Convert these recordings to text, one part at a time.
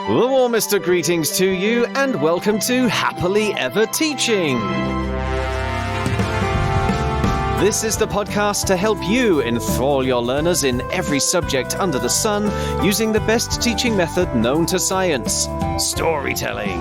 The warmest of greetings to you, and welcome to Happily Ever Teaching. This is the podcast to help you enthrall your learners in every subject under the sun using the best teaching method known to science, storytelling.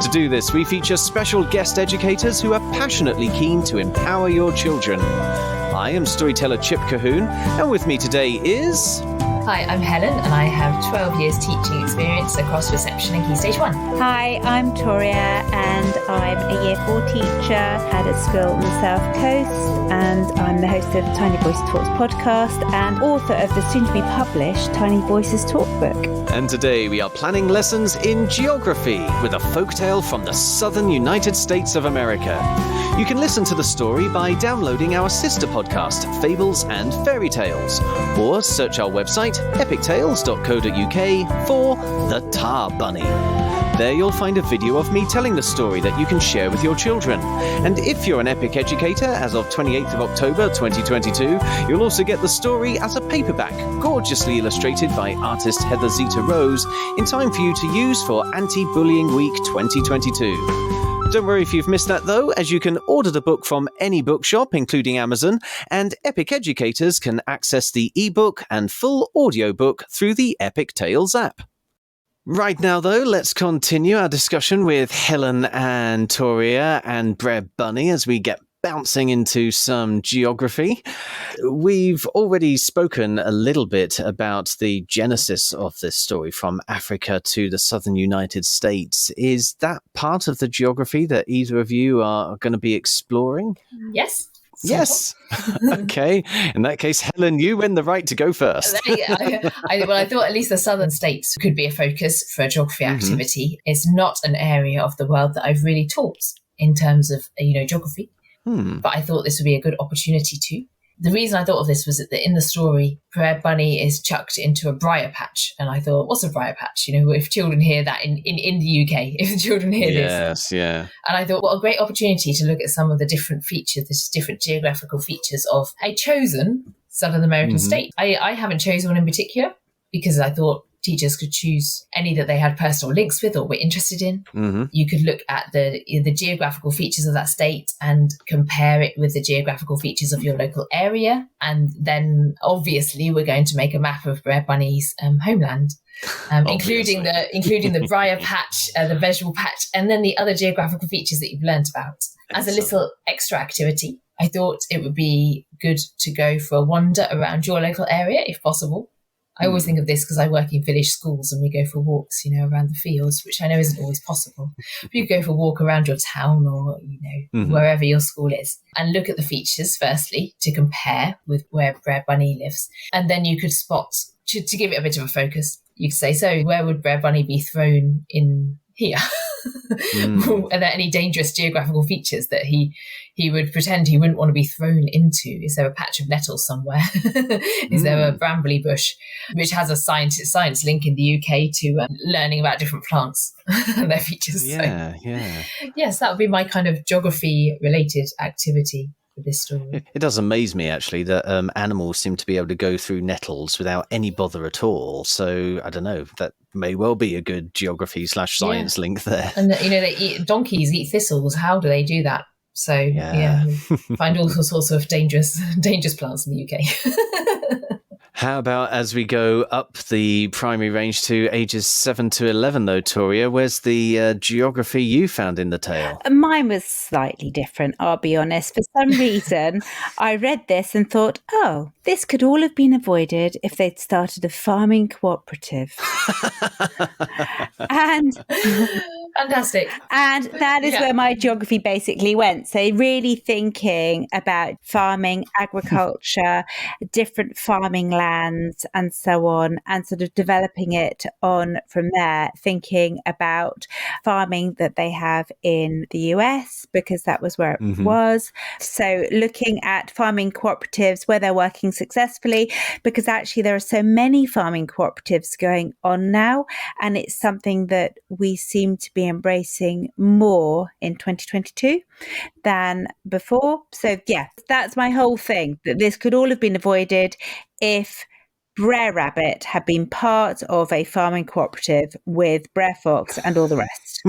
To do this, we feature special guest educators who are passionately keen to empower your children. I am storyteller Chip Cahoon, and with me today is... Hi, I'm Helen, and I have 12 years teaching experience across reception and Key Stage 1. Hi, I'm Toria, and I'm a Year 4 teacher at a school on the South Coast, and I'm the host of Tiny Voices Talks podcast and author of the soon-to-be-published Tiny Voices Talkbook. And today we are planning lessons in geography with a folktale from the southern United States of America. You can listen to the story by downloading our sister podcast, Fables and Fairy Tales, or search our website, epictales.co.uk, for The Tar Bunny. There you'll find a video of me telling the story that you can share with your children. And if you're an epic educator, as of 28th of October 2022, you'll also get the story as a paperback, gorgeously illustrated by artist Heather Zeta Rose, in time for you to use for Anti-Bullying Week 2022. Don't worry if you've missed that, though, as you can order the book from any bookshop, including Amazon, and Epic educators can access the ebook and full audiobook through the Epic Tales app. Right now, though, let's continue our discussion with Helen and Toria and Brer Bunny as we get bouncing into some geography. We've already spoken a little bit about the genesis of this story from Africa to the southern United States. Is that part of the geography that either of you are going to be exploring? Yes. Yes. Okay. In that case, Helen, you win the right to go first. I thought at least the southern states could be a focus for a geography activity. It's not an area of the world that I've really taught in terms of, geography. But I thought this would be a good opportunity to. The reason I thought of this was that in the story, Brer Bunny is chucked into a briar patch. And I thought, what's a briar patch? If children hear that in the UK, if the children hear this. Yes, yeah. And I thought, what a great opportunity to look at some of the different features, the different geographical features of a chosen Southern American state. I haven't chosen one in particular because I thought teachers could choose any that they had personal links with or were interested in. You could look at the geographical features of that state and compare it with the geographical features of your local area. And then obviously we're going to make a map of Brer Bunny's homeland, including the briar patch, the vegetable patch, and then the other geographical features that you've learned about. As a little extra activity, I thought it would be good to go for a wander around your local area if possible. I always think of this because I work in village schools and we go for walks, around the fields, which I know isn't always possible. But you go for a walk around your town or, wherever your school is and look at the features, firstly, to compare with where Brer Bunny lives. And then you could spot, to give it a bit of a focus, you could say, so where would Brer Bunny be thrown in here? Are there any dangerous geographical features that he would pretend he wouldn't want to be thrown into? Is there a patch of nettles somewhere? Is there a brambly bush, which has a science link in the UK to learning about different plants and their features? Yeah. Yes, that would be my kind of geography-related activity. This story. It does amaze me, actually, that animals seem to be able to go through nettles without any bother at all. So, I don't know, that may well be a good geography/science link there. And, donkeys eat thistles. How do they do that? So, find all sorts of dangerous plants in the UK. How about as we go up the primary range to ages 7 to 11, though, Toria? Where's the geography you found in the tale? Mine was slightly different, I'll be honest. For some reason, I read this and thought, oh, this could all have been avoided if they'd started a farming cooperative. And fantastic. And that is where my geography basically went. So really thinking about farming, agriculture, different farming lands and so on, and sort of developing it on from there, thinking about farming that they have in the US, because that was where it was. So looking at farming cooperatives where they're working successfully, because actually there are so many farming cooperatives going on now, and it's something that we seem to be embracing more in 2022 than before. So yeah, that's my whole thing, that this could all have been avoided if Brer Rabbit had been part of a farming cooperative with Brer Fox and all the rest,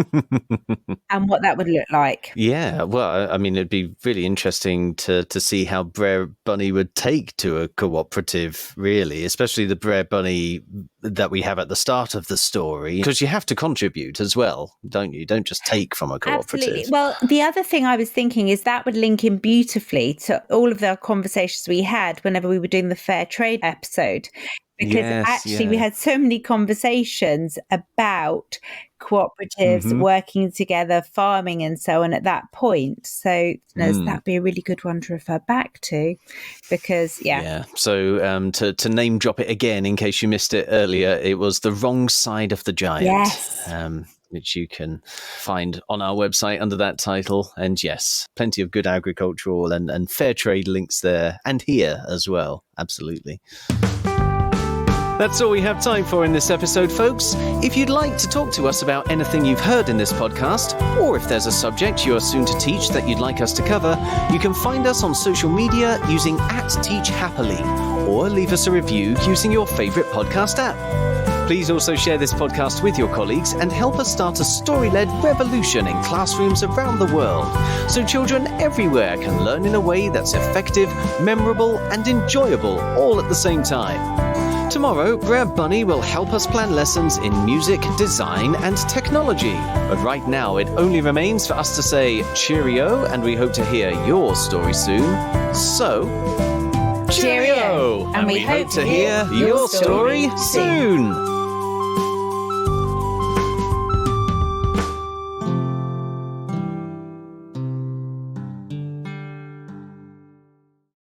and what that would look like. Yeah, well, I mean, it'd be really interesting to see how Brer Bunny would take to a cooperative, really, especially the Brer Bunny that we have at the start of the story, because you have to contribute as well, don't you? Don't just take from a cooperative. Absolutely. Well, the other thing I was thinking is that would link in beautifully to all of the conversations we had whenever we were doing the fair trade episode. Because we had so many conversations about cooperatives working together, farming and so on at that point. So that'd be a really good one to refer back to because, So to name drop it again, in case you missed it earlier, it was The Wrong Side of the Giant. Yes. Which you can find on our website under that title. And yes, plenty of good agricultural and fair trade links there and here as well. Absolutely. That's all we have time for in this episode, folks. If you'd like to talk to us about anything you've heard in this podcast, or if there's a subject you are soon to teach that you'd like us to cover, you can find us on social media using @TeachHappily, or leave us a review using your favourite podcast app. Please also share this podcast with your colleagues and help us start a story-led revolution in classrooms around the world, so children everywhere can learn in a way that's effective, memorable, and enjoyable all at the same time. Tomorrow, Brer Bunny will help us plan lessons in music, design, and technology. But right now, it only remains for us to say cheerio, and we hope to hear your story soon. So, cheerio! And we hope to hear your story soon.